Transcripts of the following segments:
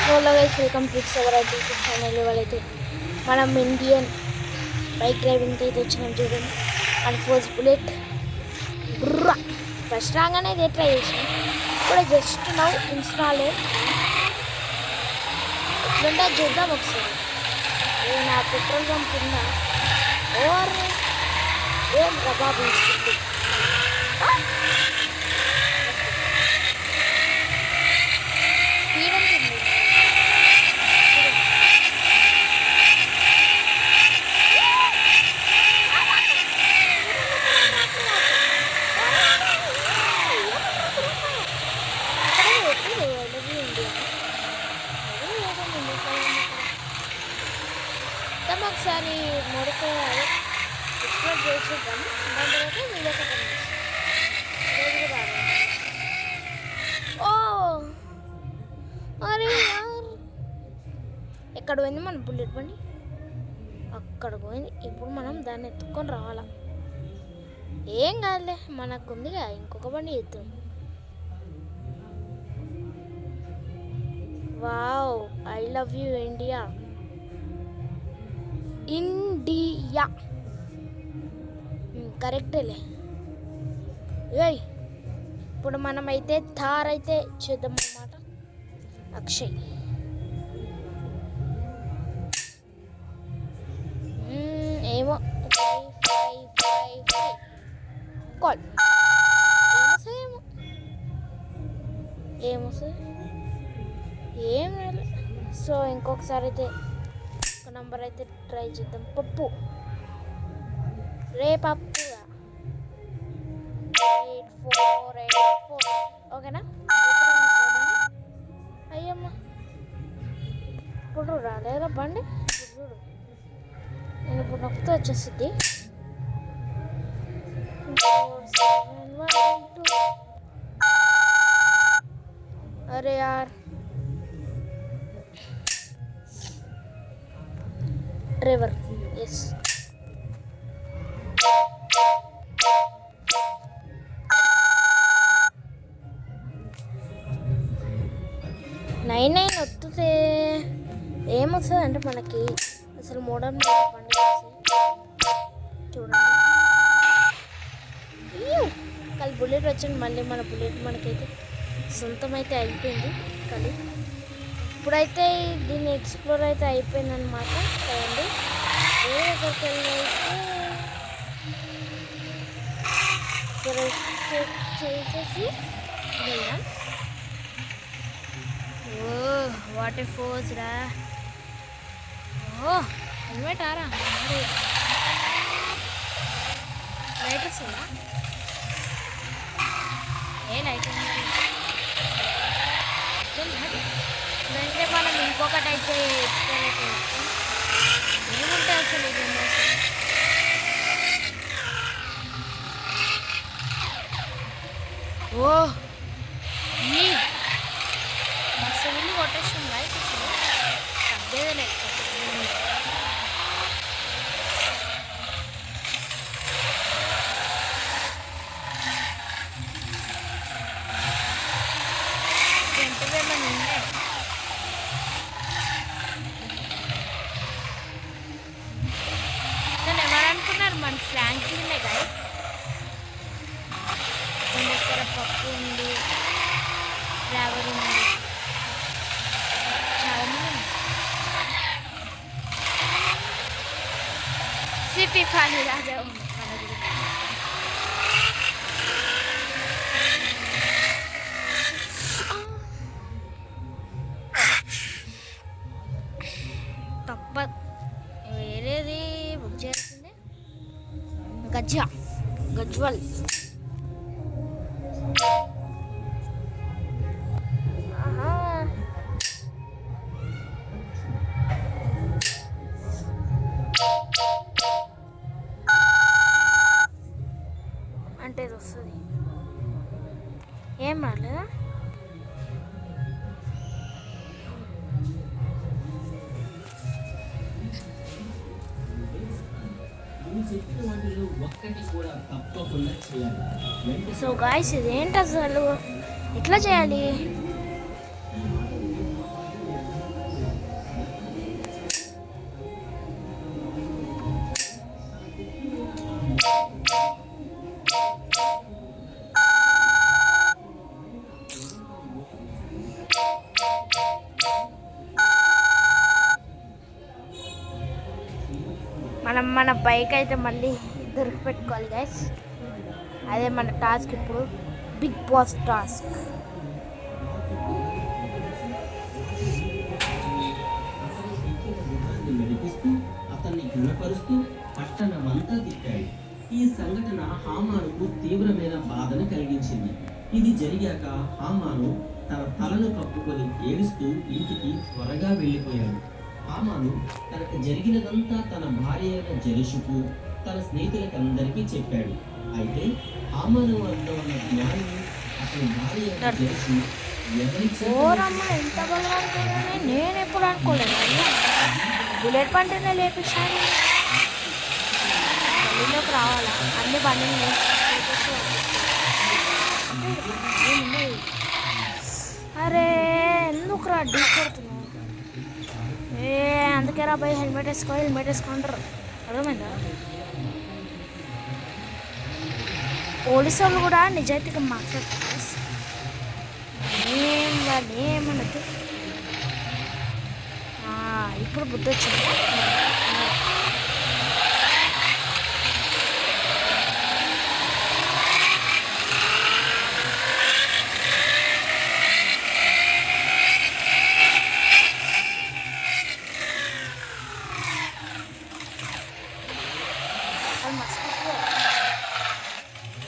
Hello guys, welcome to our YouTube channel. వాళ్ళైతే మనం Indian bike డ్రైవింగ్కి అయితే వచ్చినాం. చూడండి, అండ్ ఫోర్స్ బుల్లెట్ ఫస్ట్ రాగానే ఇదే ట్రై చేసినాం. ఇప్పుడు జస్ట్ నౌ ఇన్స్టాల్ ఎట్లుంటే చూద్దాం ఒకసారి. నా పెట్రోల్ బంక్ ఉందా ఓర్ ఏం రబాబు ఇస్తుంది. స్పీడ్ ఉంటుంది. ఒకసారి మోడిఫై ఎక్స్ప్లోర్ చేసేద్దాం. దాని తర్వాత వీడియో కట్టం. ఓ అరే యార్, ఎక్కడ పోయింది మన బుల్లెట్ బండి? అక్కడ పోయింది. ఇప్పుడు మనం దాన్ని ఎత్తుక్కొని రావాలా. ఏం కాదులే, మనకు ఉందిగా ఇంకొక బండి ఎత్తుం. Wow, I love you India. India కరెక్టేలే. ఏయ్, ఇప్పుడు మనమైతే థార్ అయితే చేద్దాం అన్నమాట. అక్షయ్ ఏమో కాల్ ఏమొస్తుంది ఏం లేదు. సో ఇంకొకసారి అయితే ఒక నంబర్ అయితే ట్రై చేద్దాం. పప్పు రే పప్పు 8484 ఓకేనా? అయ్యమ్మ, ఇప్పుడు రాలేదా బండి? చూడు, నేను ఇప్పుడు నొక్కితే వచ్చేస్తుంది. 4712. అరే యార్, డ్రైవర్ ఎస్. నైన్ వస్తుంది. ఏమొస్తుంది అంటే మనకి అసలు మోడల్ బండి చూడండి. కానీ బుల్లెట్ వచ్చింది. మళ్ళీ మన బుల్లెట్ మనకైతే సొంతం అయితే అయిపోయింది. కానీ ఇప్పుడైతే దీన్ని ఎక్స్ప్లోర్ అయితే అయిపోయింది అనమాట. కదండి, వేరే దగ్గరికి అయితే చేసేసి వెళ్దాం. ఓ వాట్ ఏ ఫోర్స్ రా. ఓ హెల్మెట్ ఆరా, లైట్ వస్తుందా? ఏ లైట్ వెంటనే మనం ఇంకొకటి అయితే ఎక్స్ప్లోర్ అయితే ఏముంటాయి అసలు. ఇది ఓ మస్తు వెళ్ళి కొట్టేస్తుంది లైట్ అసలు తగ్గేదే లేదు. ఎవరనుకున్నారు? మన ఫ్రాంక్లినే గైస్. మన దగ్గర పప్పు ఉంది, డ్రైవర్ ఉంది, చాలా మంది. సిపి పాలి రాజా ఉంది మన దగ్గర. తప్ప వేరేది బుక్ చేయాల్సిందే. గజ్వల్ అంటే ఇది వస్తుంది. ఏం రాలేదా? సో గాయ్స్, ఇదేంటి అసలు? ఎట్లా చేయాలి? మన బైక్ అయితే మళ్ళీ దొరికి పెట్టుకోవాలి గైస్. అదే మన టాస్క్ ఇప్పుడు, బిగ్ బాస్ టాస్క్. అతన్ని గుణపరుస్తూ పట్టణమంతా తిట్టాడు. ఈ సంఘటన హామానుకు తీవ్రమైన బాధను కలిగించింది. ఇది జరిగాక హామాను తన తలను కప్పుకొని ఏడుస్తూ ఇంటికి త్వరగా వెళ్ళిపోయాడు. హామాను తనకు జరిగినదంతా తన భార్య అయిన జెరుషుకు, తన స్నేహితులకందరికీ చెప్పాడు. అయితే హామాను వద్ద ఉన్న జ్ఞాని అతని భార్య అయిన జెరుషు ఇంత బలవంతుడని నేను ఎప్పుడు అనుకోలేదు. బుల్లెట్ బండినే లేపించాను. బండిలోకి రావాలా? అన్ని బండిని అరే ఎందుకు రా డీ కొడుతున్నావు? అందుకే రా భయ్, హెల్మెట్ వేసుకుంటారు. అర్థమైందా? పోలీసు వాళ్ళు కూడా నిజాయితీగా మాట్లాడతారు. ఏమన్నది ఇప్పుడు బుద్ధి వచ్చింది.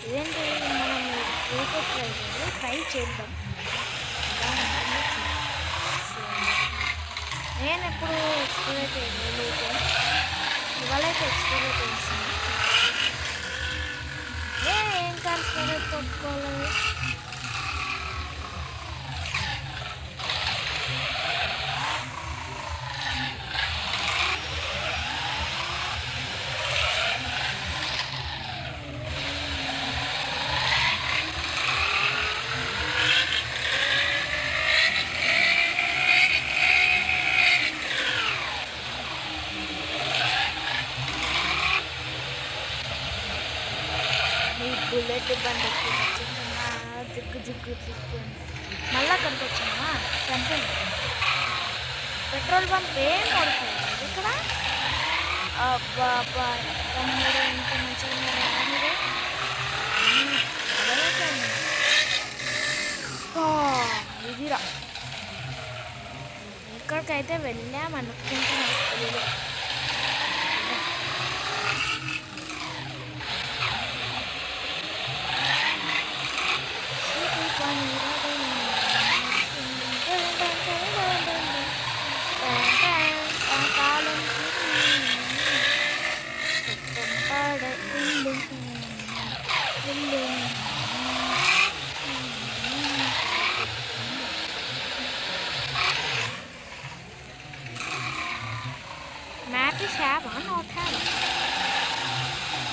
ఇదేంటి, మనం ట్రై చేద్దాం. నేను ఎప్పుడు ఎక్స్ప్లోర్ అయితే ఇవాళ అయితే ఎక్స్ప్లోర్ అయితే చేస్తాను. ఏం కాదు తొట్టుకోలేదు. బుల్లెట్ బండి జిగ్గు మళ్ళీ అక్కడికి వచ్చామా? చంపండి. పెట్రోల్ బంక్ ఏం పడుతుంది ఇక్కడ. అబ్బా తమ్ముడు ఇంత మంచిగా మీరు. ఇదిరా ఇక్కడికైతే వెళ్ళామనుకుంటున్నాను. Map is have not have.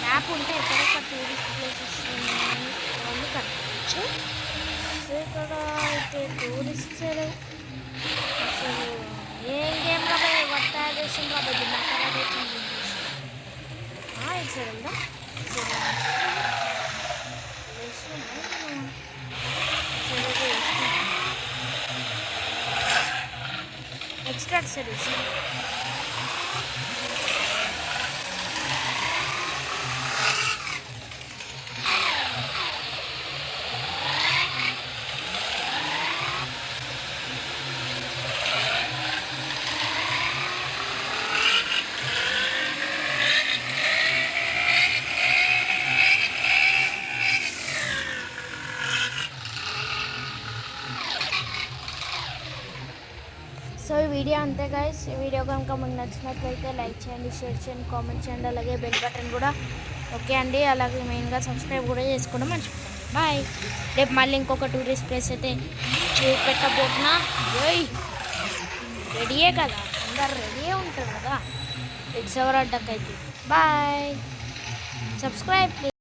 Map ఉంటే ఎక్కడెక్కడ టూరిస్ట్ ప్లేసెస్ అన్నీ కనిపించు. సో ఇక్కడ అయితే టూరిస్ట్ అసలు ఏం గేమ్ రా బాయ్, వర్క్ తయారు చేసింది రా బాయ్, దిమాగ్ ఖరాబ్ అవుతుంది. ఇటు సైడ్ వెళ్దాం. ఎక్స్ట్రా సర్వీస్ సో ఈ వీడియో అంతే గైస్. ఈ వీడియో కనుక మీకు నచ్చినట్లయితే లైక్ చేయండి, షేర్ చేయండి, కామెంట్ చేయండి, అలాగే బెల్ బటన్ కూడా ఓకే అండి. అలాగే మెయిన్గా సబ్స్క్రైబ్ కూడా చేసుకోవడం మర్చిపోకండి. బాయ్. రేపు మళ్ళీ ఇంకొక టూరిస్ట్ ప్లేస్ అయితే చూపెట్టబోతున్నా. రెడీయే కదా, అందరు రెడీయే ఉంటారు కదా. ఇట్స్ ఎవర్ అడ్డకైతే. బాయ్. Subscribe please.